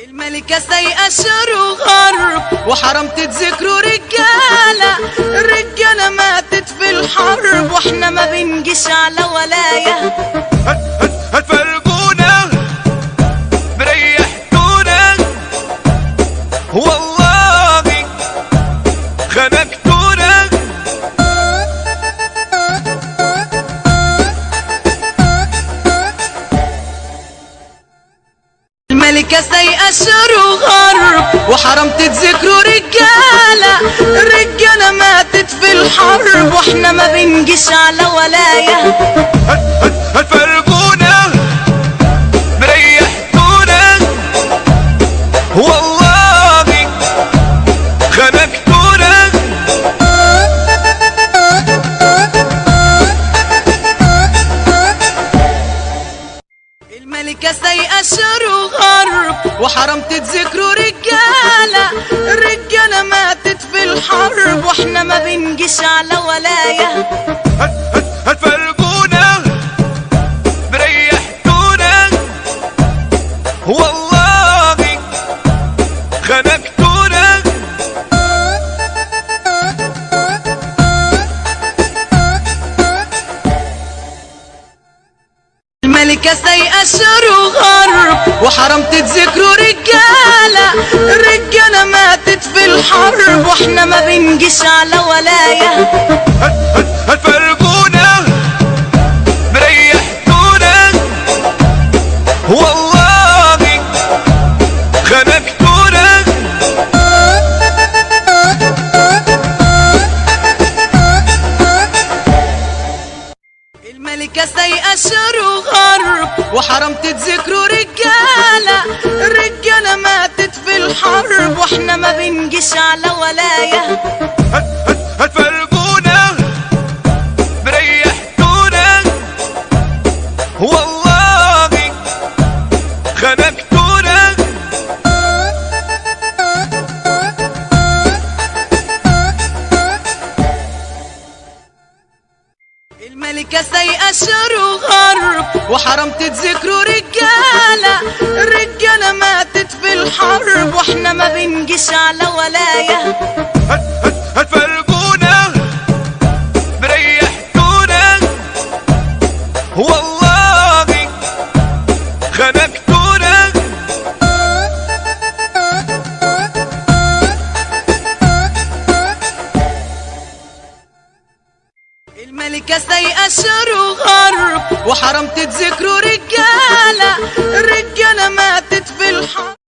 الملكة سايقة شر وغرب وحرمت تذكروا رجالة. الرجالة ماتت في الحرب واحنا ما بنجيش على ولاية. هتفرقونا بريحتونا والله خنقتونا. الملكة سايقة شر وغرب وحرمت تذكروا رجالة. الرجالة ماتت في الحرب واحنا ما بنجيش على ولاية. هتفرقونا بريحتونا والله خنقتونا. الملكة سايقة شر وغرب وحرمت تذكروا رجالة. الرجالة ماتت في الحرب واحنا ما بنجيش على ولاية. هتفرقونا بريحتونا والله خنقتونا. الملكة سايقة شر وغرب وحرمت تذكروا رجالة. الرجالة ماتت في الحرب واحنا ما بنجيش على ولاية. هتفرقونا بريحتونا والله خنقتونا. الملكة سايقة شر وغرب وحرمت تذكروا رجالة. الرجالة ماتت في الحرب واحنا ما بنجيش على ولاية. هتفرقونا بريحتونا والله خنقتونا. الملكة سايقة شر وغرب وحرمت تذكروا رجالة. الرجالة ماتت في الحرب واحنا ما بنجيش على ولاية. هتفرقونا بريحتونا والله خنقتونا. الملكة سايقة شر وغرب وحرمت تذكروا